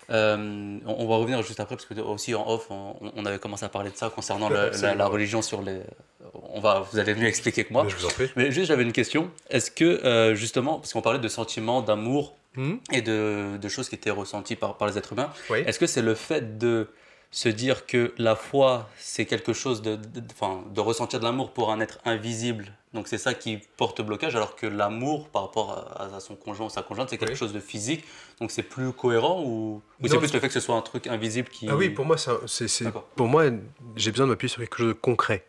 On va revenir juste après, parce que aussi en off, on avait commencé à parler de ça concernant la religion sur les. Vous allez mieux expliquer que Mais moi. je vous en prie. Mais juste, j'avais une question. Est-ce que, justement, parce qu'on parlait de sentiments, d'amour Hmm. et de choses qui étaient ressenties par les êtres humains, Oui. est-ce que c'est le fait de se dire que la foi, c'est quelque chose enfin, de ressentir de l'amour pour un être invisible, donc c'est ça qui porte blocage, alors que l'amour par rapport à son conjoint ou sa conjointe, c'est quelque Oui. chose de physique, donc c'est plus cohérent, ou c'est Non, plus le fait que ce soit un truc invisible ah oui, qui... pour moi, D'accord. pour moi, j'ai besoin de m'appuyer sur quelque chose de concret.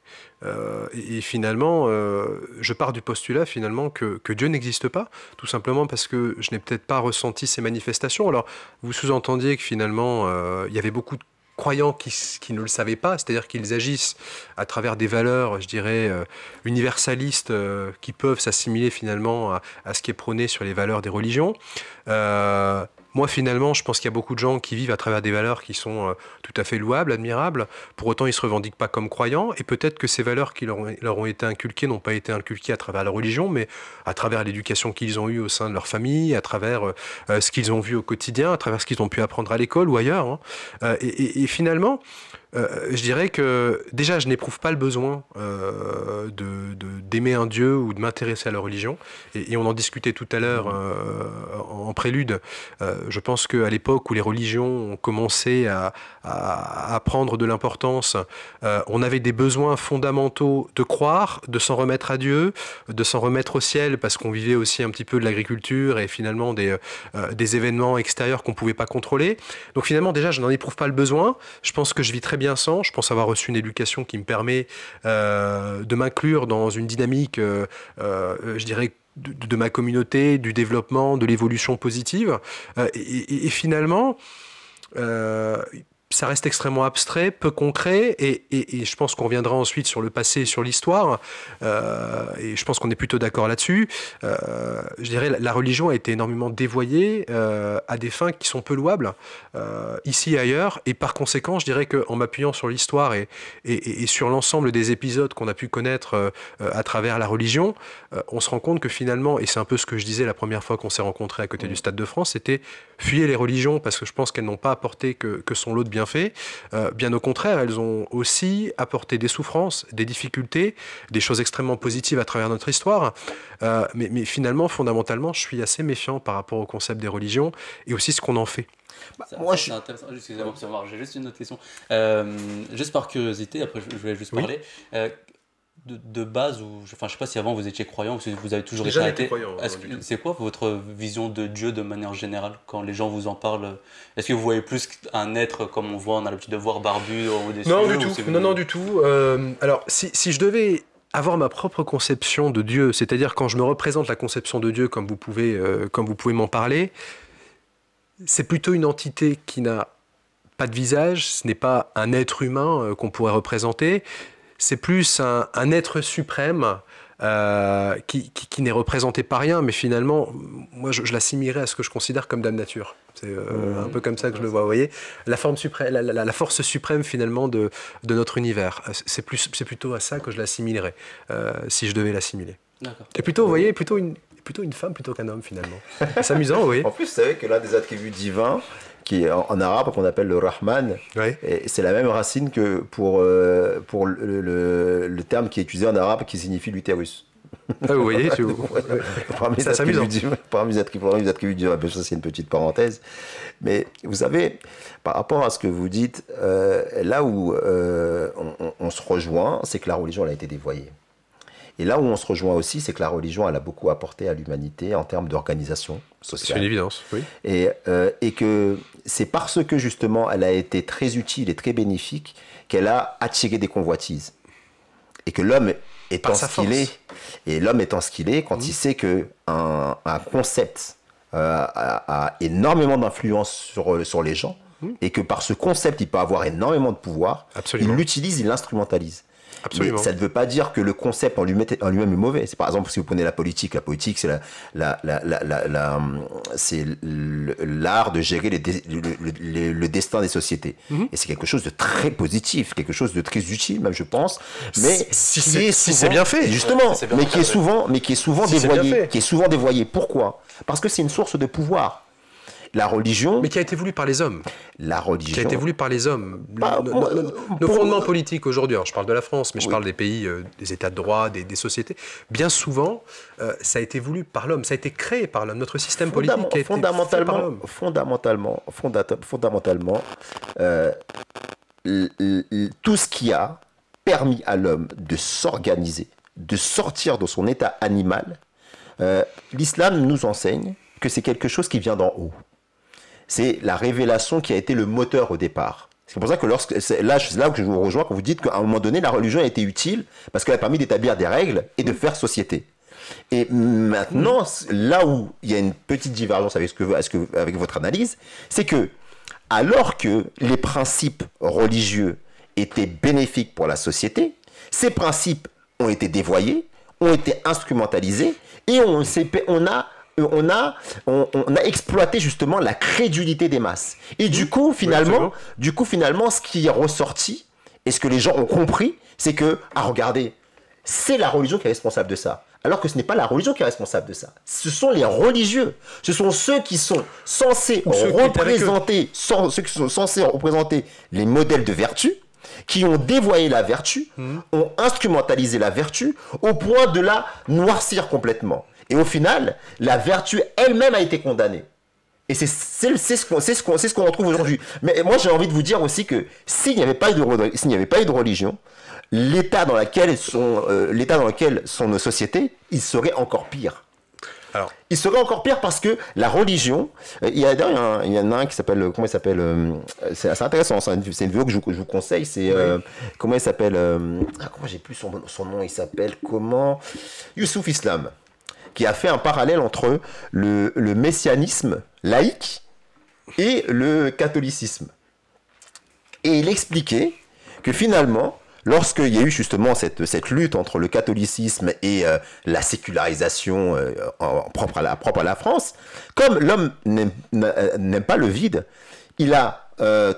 Et finalement, je pars du postulat finalement que Dieu n'existe pas, tout simplement parce que je n'ai peut-être pas ressenti ces manifestations. Alors, vous sous-entendiez que finalement, il y avait beaucoup de croyants qui ne le savaient pas, c'est-à-dire qu'ils agissent à travers des valeurs, je dirais, universalistes, qui peuvent s'assimiler finalement à ce qui est prôné sur les valeurs des religions. Moi, finalement, je pense qu'il y a beaucoup de gens qui vivent à travers des valeurs qui sont tout à fait louables, admirables. Pour autant, ils ne se revendiquent pas comme croyants. Et peut-être que ces valeurs qui leur ont été inculquées n'ont pas été inculquées à travers la religion, mais à travers l'éducation qu'ils ont eue au sein de leur famille, à travers ce qu'ils ont vu au quotidien, à travers ce qu'ils ont pu apprendre à l'école ou ailleurs, hein. Et finalement, je dirais que déjà, je n'éprouve pas le besoin d'aimer un Dieu ou de m'intéresser à la religion. Et on en discutait tout à l'heure en prélude. Je pense qu'à l'époque où les religions ont commencé à prendre de l'importance, on avait des besoins fondamentaux de croire, de s'en remettre à Dieu, de s'en remettre au ciel, parce qu'on vivait aussi un petit peu de l'agriculture et finalement des événements extérieurs qu'on ne pouvait pas contrôler. Donc finalement, déjà, je n'en éprouve pas le besoin. Je pense que je vis très bien sans. Je pense avoir reçu une éducation qui me permet de m'inclure dans une dynamique, je dirais, de ma communauté, du développement, de l'évolution positive. Et finalement, euh, ça reste extrêmement abstrait, peu concret, et je pense qu'on reviendra ensuite sur le passé et sur l'histoire, et je pense qu'on est plutôt d'accord là-dessus. Je dirais la religion a été énormément dévoyée à des fins qui sont peu louables, ici et ailleurs, et par conséquent, je dirais qu'en m'appuyant sur l'histoire et sur l'ensemble des épisodes qu'on a pu connaître à travers la religion, on se rend compte que finalement, et c'est un peu ce que je disais la première fois qu'on s'est rencontrés à côté du Stade de France, c'était fuyez les religions parce que je pense qu'elles n'ont pas apporté que son lot de bienfaits. Bien au contraire, elles ont aussi apporté des souffrances, des difficultés, des choses extrêmement positives à travers notre histoire. Mais finalement, fondamentalement, je suis assez méfiant par rapport au concept des religions et aussi ce qu'on en fait. C'est intéressant. Excusez-moi, j'ai juste une autre question. Juste par curiosité, après je voulais juste Oui. parler. De base, enfin, je sais pas si avant vous étiez croyant ou si vous avez toujours J'ai été jamais été athée. croyant, C'est quoi votre vision de Dieu de manière générale quand les gens vous en parlent? Est-ce que vous voyez plus un être comme on a l'habitude de voir barbu au-dessus? Non, du tout. Ou Non, du tout. Alors, si je devais avoir ma propre conception de Dieu, c'est-à-dire quand je me représente la conception de Dieu comme vous pouvez m'en parler, c'est plutôt une entité qui n'a pas de visage, ce n'est pas un être humain qu'on pourrait représenter, c'est plus un être suprême qui n'est représenté par rien, mais finalement, moi je l'assimilerais à ce que je considère comme Dame Nature. C'est un peu comme ça que je le vois, vous voyez. La forme suprême, la force suprême finalement de notre univers. C'est plutôt à ça que je l'assimilerais, si je devais l'assimiler. D'accord. Et plutôt, vous voyez, plutôt une femme plutôt qu'un homme finalement. C'est amusant, oui. En plus, vous savez que l'un des attributs divins, qui est en arabe, qu'on appelle le Rahman, Ouais. et c'est la même racine que pour le terme qui est utilisé en arabe qui signifie l'utérus. Ah, vous voyez, Parmi les attributs divins, ça c'est une petite parenthèse. Mais vous savez, par rapport à ce que vous dites, là où on se rejoint, c'est que la religion elle a été dévoyée. Et là où on se rejoint aussi, c'est que la religion, elle a beaucoup apporté à l'humanité en termes d'organisation sociale. C'est une évidence, oui. Et que c'est parce que justement, elle a été très utile et très bénéfique qu'elle a attiré des convoitises. Et que l'homme étant ce qu'il est, quand il sait que un concept a énormément d'influence sur les gens, et que par ce concept, il peut avoir énormément de pouvoir, Absolument. il l'utilise, il l'instrumentalise. Absolument. Mais ça ne veut pas dire que le concept en lui-même est mauvais. C'est par exemple, si vous prenez la politique, c'est c'est l'art de gérer le destin des sociétés. Et c'est quelque chose de très positif, quelque chose de très utile, même je pense. Mais si c'est bien fait, justement, c'est bien mais fait. qui est souvent Si c'est bien dévoyé, fait. qui est souvent dévoyé. Pourquoi? Parce que c'est une source de pouvoir. la religion... Mais qui a été voulu par les hommes. La religion... Qui a été voulu par les hommes. Nos fondements politiques aujourd'hui, alors je parle de la France, mais je parle des pays, des États de droit, des sociétés, bien souvent, ça a été voulu par l'homme, ça a été créé par l'homme. Notre système politique a été fait par l'homme. Fondamentalement, tout ce qui a permis à l'homme de s'organiser, de sortir de son état animal, l'islam nous enseigne que c'est quelque chose qui vient d'en haut. C'est la révélation qui a été le moteur au départ. C'est pour ça que c'est là que je vous rejoins quand vous dites qu'à un moment donné, la religion a été utile parce qu'elle a permis d'établir des règles et de faire société. Et maintenant, là où il y a une petite divergence avec votre analyse, c'est que alors que les principes religieux étaient bénéfiques pour la société, ces principes ont été dévoyés, ont été instrumentalisés et on a exploité justement la crédulité des masses. Et du coup, finalement, ce qui est ressorti et ce que les gens ont compris, c'est que, regardez, c'est la religion qui est responsable de ça. Alors que ce n'est pas la religion qui est responsable de ça. Ce sont les religieux. Ce sont ceux qui sont censés représenter les modèles de vertu, qui ont dévoyé la vertu, ont instrumentalisé la vertu au point de la noircir complètement. Et au final, la vertu elle-même a été condamnée. Et c'est ce qu'on retrouve aujourd'hui. Mais moi, j'ai envie de vous dire aussi que s'il n'y avait pas eu de religion, l'état dans lequel sont nos sociétés, il serait encore pire. Alors, il serait encore pire parce que la religion, il y en a un qui s'appelle, comment il s'appelle, c'est assez intéressant, c'est une vidéo que je vous conseille, c'est, comment il s'appelle, comment j'ai plus son nom, il s'appelle comment, Youssouf Islam, qui a fait un parallèle entre le messianisme laïque et le catholicisme. Et il expliquait que finalement, lorsqu'il y a eu justement cette lutte entre le catholicisme et la sécularisation propre à la France, comme l'homme n'aime pas le vide, il a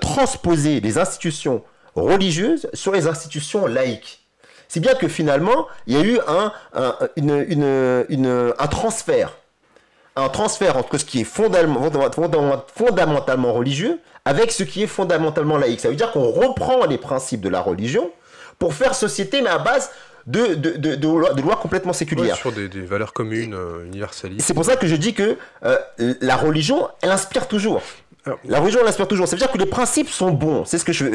transposé les institutions religieuses sur les institutions laïques. C'est bien que finalement, il y a eu un transfert entre ce qui est fondamentalement religieux avec ce qui est fondamentalement laïque. Ça veut dire qu'on reprend les principes de la religion pour faire société, mais à base de lois complètement séculières. Ouais, sur des valeurs communes, universalistes. C'est pour ça que je dis que la religion, elle inspire toujours. La religion, elle inspire toujours. Ça veut dire que les principes sont bons. C'est ce que je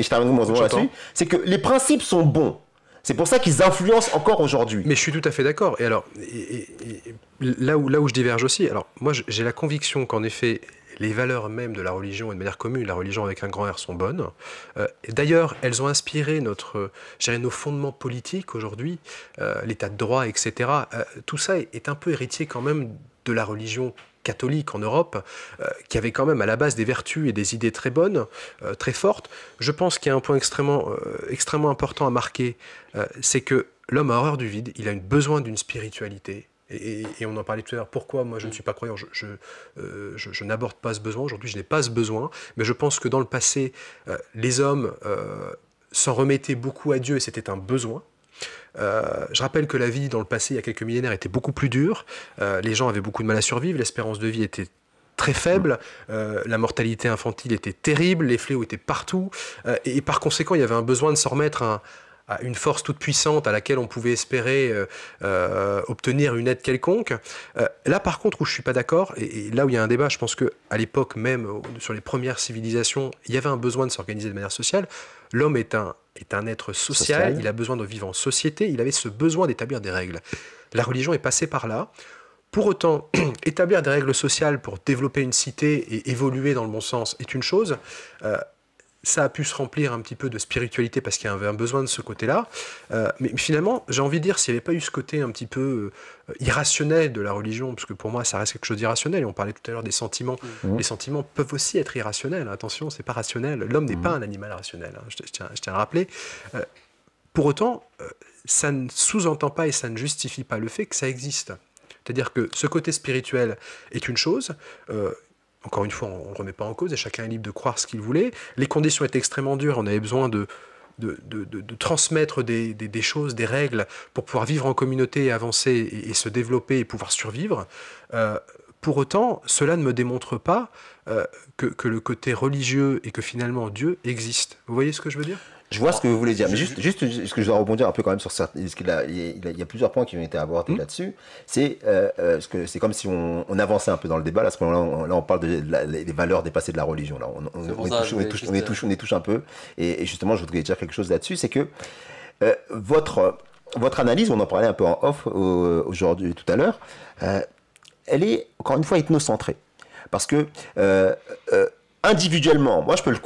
termine mon mot là-dessus. C'est que les principes sont bons. C'est pour ça qu'ils influencent encore aujourd'hui. Mais je suis tout à fait d'accord. Et alors, là où je diverge aussi, alors moi j'ai la conviction qu'en effet, les valeurs même de la religion et de manière commune, la religion avec un grand R sont bonnes. D'ailleurs, elles ont inspiré nos fondements politiques aujourd'hui, l'état de droit, etc. Tout ça est un peu héritier quand même de la religion catholique en Europe, qui avait quand même à la base des vertus et des idées très bonnes, très fortes. Je pense qu'il y a un point extrêmement important à marquer, c'est que l'homme a horreur du vide, il a besoin d'une spiritualité. Et on en parlait tout à l'heure, pourquoi moi je ne suis pas croyant, je n'aborde pas ce besoin, aujourd'hui je n'ai pas ce besoin, mais je pense que dans le passé, les hommes s'en remettaient beaucoup à Dieu et c'était un besoin. Je rappelle que la vie dans le passé, il y a quelques millénaires, était beaucoup plus dure, les gens avaient beaucoup de mal à survivre, l'espérance de vie était très faible, la mortalité infantile était terrible, les fléaux étaient partout, et par conséquent il y avait un besoin de s'en remettre à une force toute puissante à laquelle on pouvait espérer obtenir une aide quelconque. Là, par contre, où je ne suis pas d'accord, et là où il y a un débat, je pense qu'à l'époque même, sur les premières civilisations, il y avait un besoin de s'organiser de manière sociale. L'homme est un être social, il a besoin de vivre en société, il avait ce besoin d'établir des règles. La religion est passée par là. Pour autant, établir des règles sociales pour développer une cité et évoluer dans le bon sens est une chose. Ça a pu se remplir un petit peu de spiritualité parce qu'il y avait un besoin de ce côté-là. Mais finalement, j'ai envie de dire, s'il n'y avait pas eu ce côté un petit peu irrationnel de la religion, parce que pour moi, ça reste quelque chose d'irrationnel, et on parlait tout à l'heure des sentiments. Les sentiments peuvent aussi être irrationnels. Attention, c'est pas rationnel. L'homme n'est pas un animal rationnel. Hein. Je tiens à le rappeler. Pour autant, ça ne sous-entend pas et ça ne justifie pas le fait que ça existe. C'est-à-dire que ce côté spirituel est une chose. Encore une fois, on ne le remet pas en cause et chacun est libre de croire ce qu'il voulait. Les conditions étaient extrêmement dures, on avait besoin de transmettre des choses, des règles pour pouvoir vivre en communauté, avancer et se développer et pouvoir survivre. pour autant, cela ne me démontre pas que le côté religieux et que finalement Dieu existe. Vous voyez ce que je veux dire ? Je vois ce que vous voulez dire, mais juste ce que je dois rebondir un peu quand même sur certains, parce qu'il y a plusieurs points qui ont été abordés là-dessus. C'est comme si on avançait un peu dans le débat. Là, parce que là on parle des valeurs dépassées de la religion. Là, on y touche un peu. Et justement, je voudrais dire quelque chose là-dessus, c'est que votre analyse, on en parlait un peu en off aujourd'hui tout à l'heure, elle est encore une fois ethnocentrée, parce que individuellement, moi je peux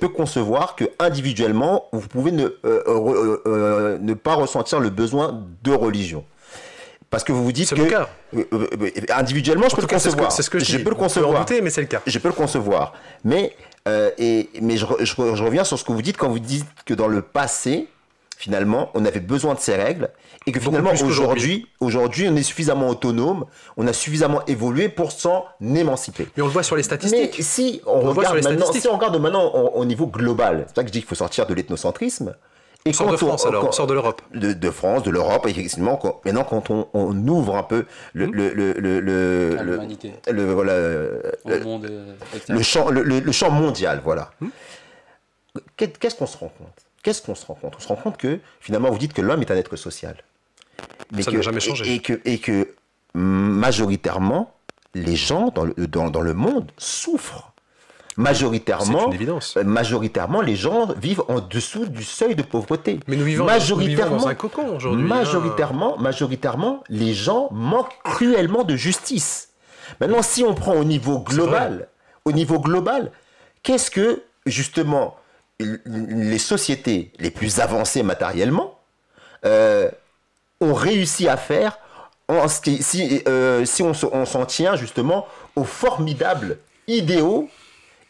concevoir que individuellement vous pouvez ne pas ressentir le besoin de religion, parce que vous vous dites individuellement je peux le concevoir. C'est ce que je peux le concevoir. Mais c'est le cas. Je peux le concevoir, mais je reviens sur ce que vous dites quand vous dites que dans le passé, finalement, on avait besoin de ces règles et que finalement, aujourd'hui, on est suffisamment autonome, on a suffisamment évolué pour s'en émanciper. Mais on le voit sur les statistiques. Mais si on regarde maintenant au niveau global, c'est pour ça que je dis qu'il faut sortir de l'ethnocentrisme. On sort de France alors, on sort de l'Europe. De France, de l'Europe, et effectivement, maintenant quand on ouvre un peu l'humanité. Le champ mondial, voilà. Qu'est-ce qu'on se rend compte ? On se rend compte que, finalement, vous dites que l'homme est un être social. Mais ça n'a jamais changé. Et que majoritairement, les gens dans le monde souffrent. Majoritairement, c'est une évidence. Majoritairement, les gens vivent en dessous du seuil de pauvreté. Mais nous vivons dans un cocon aujourd'hui. Majoritairement, les gens manquent cruellement de justice. Maintenant, si on prend au niveau global, qu'est-ce que, justement, les sociétés les plus avancées matériellement ont réussi à faire si on s'en tient justement aux formidables idéaux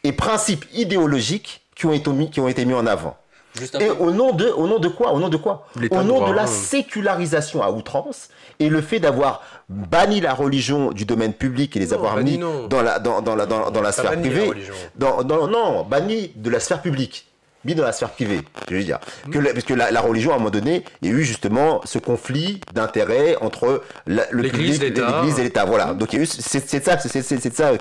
et principes idéologiques qui ont été mis en avant. Et au nom de quoi ? Au nom de la sécularisation à outrance et le fait d'avoir banni la religion du domaine public et les avoir mis dans la sphère privée. Banni de la sphère publique. Mis dans la sphère privée, je veux dire. Parce que la religion, à un moment donné, il y a eu justement ce conflit d'intérêts entre l'Église et l'État. Voilà. Donc il y a eu, c'est de ça que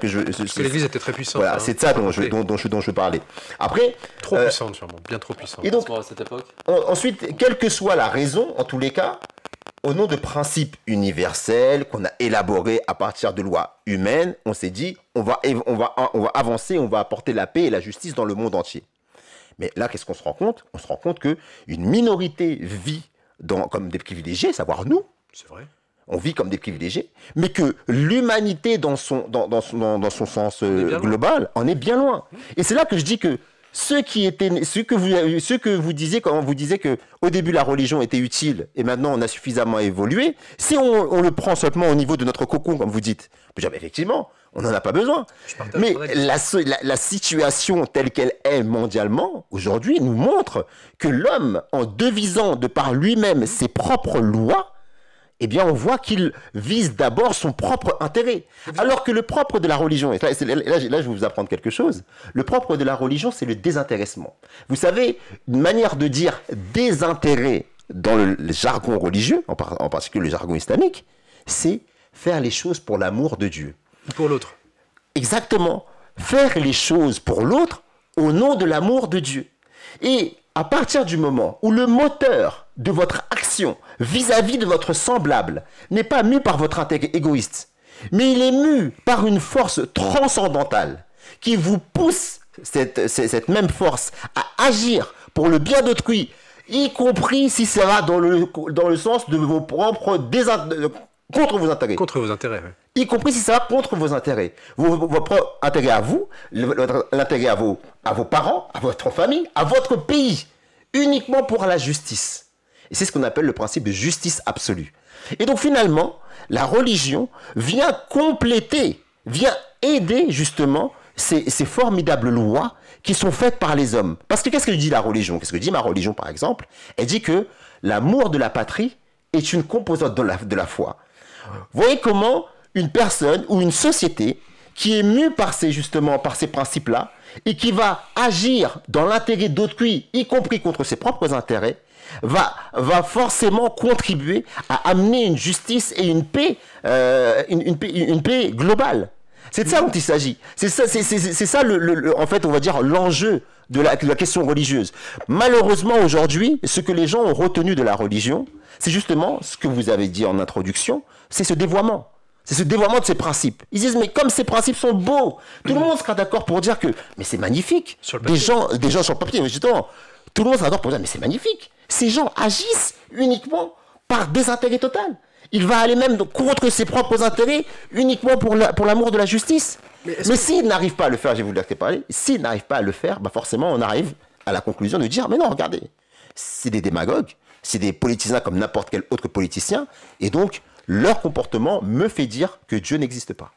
je. Parce que l'Église était très puissante. Voilà, c'est de ça dont je parlais. Après. Trop puissante, sûrement. Bien trop puissante. Et donc, à cette époque. Ensuite, quelle que soit la raison, en tous les cas, au nom de principes universels qu'on a élaborés à partir de lois humaines, on s'est dit, on va avancer, on va apporter la paix et la justice dans le monde entier. Mais là, qu'est-ce qu'on se rend compte ? On se rend compte qu'une minorité vit comme des privilégiés, savoir nous. C'est vrai. On vit comme des privilégiés, mais que l'humanité, dans son sens global, en est bien loin. Et c'est là que je dis que ce que vous disiez quand vous disiez que au début la religion était utile et maintenant on a suffisamment évolué, si on le prend seulement au niveau de notre cocon, comme vous dites, effectivement, on n'en a pas besoin. Mais la situation telle qu'elle est mondialement, aujourd'hui, nous montre que l'homme, en devisant de par lui-même ses propres lois, eh bien, on voit qu'il vise d'abord son propre intérêt. Alors que le propre de la religion, et là, je vais vous apprendre quelque chose, le propre de la religion, c'est le désintéressement. Vous savez, une manière de dire désintérêt dans le jargon religieux, en particulier le jargon islamique, c'est faire les choses pour l'amour de Dieu. Pour l'autre. Exactement. Faire les choses pour l'autre au nom de l'amour de Dieu. Et à partir du moment où le moteur de votre action vis-à-vis de votre semblable n'est pas mu par votre intérêt égoïste, mais il est mu par une force transcendantale qui vous pousse, cette même force, à agir pour le bien d'autrui, y compris si ça va dans le sens de vos propres contre vos intérêts. Contre vos intérêts, oui. Y compris si ça va contre vos intérêts. Votre intérêt à vous, l'intérêt à vos parents, à votre famille, à votre pays. Uniquement pour la justice. Et c'est ce qu'on appelle le principe de justice absolue. Et donc finalement, la religion vient compléter, vient aider justement ces formidables lois qui sont faites par les hommes. Parce que qu'est-ce que dit la religion ? Qu'est-ce que dit ma religion par exemple ? Elle dit que l'amour de la patrie est une composante de la foi. Vous voyez comment une personne ou une société qui est mue par ces principes-là et qui va agir dans l'intérêt d'autrui, y compris contre ses propres intérêts, va forcément contribuer à amener une justice et une paix globale. C'est de ça dont il s'agit. C'est ça, en fait, on va dire, l'enjeu de la question religieuse. Malheureusement, aujourd'hui, ce que les gens ont retenu de la religion, c'est justement ce que vous avez dit en introduction, c'est ce dévoiement. C'est ce dévoiement de ces principes. Ils disent, mais comme ces principes sont beaux, tout le monde sera d'accord pour dire que, mais c'est magnifique. Des gens sur le papier, justement, tout le monde sera d'accord pour dire, mais c'est magnifique. Ces gens agissent uniquement par désintérêt total. Il va aller même contre ses propres intérêts uniquement pour l'amour de la justice. Mais s'il n'arrive pas à le faire, je vais vous le laisser parler, s'il n'arrive pas à le faire, bah forcément on arrive à la conclusion de dire, mais non, regardez, c'est des démagogues, c'est des politiciens comme n'importe quel autre politicien, et donc leur comportement me fait dire que Dieu n'existe pas.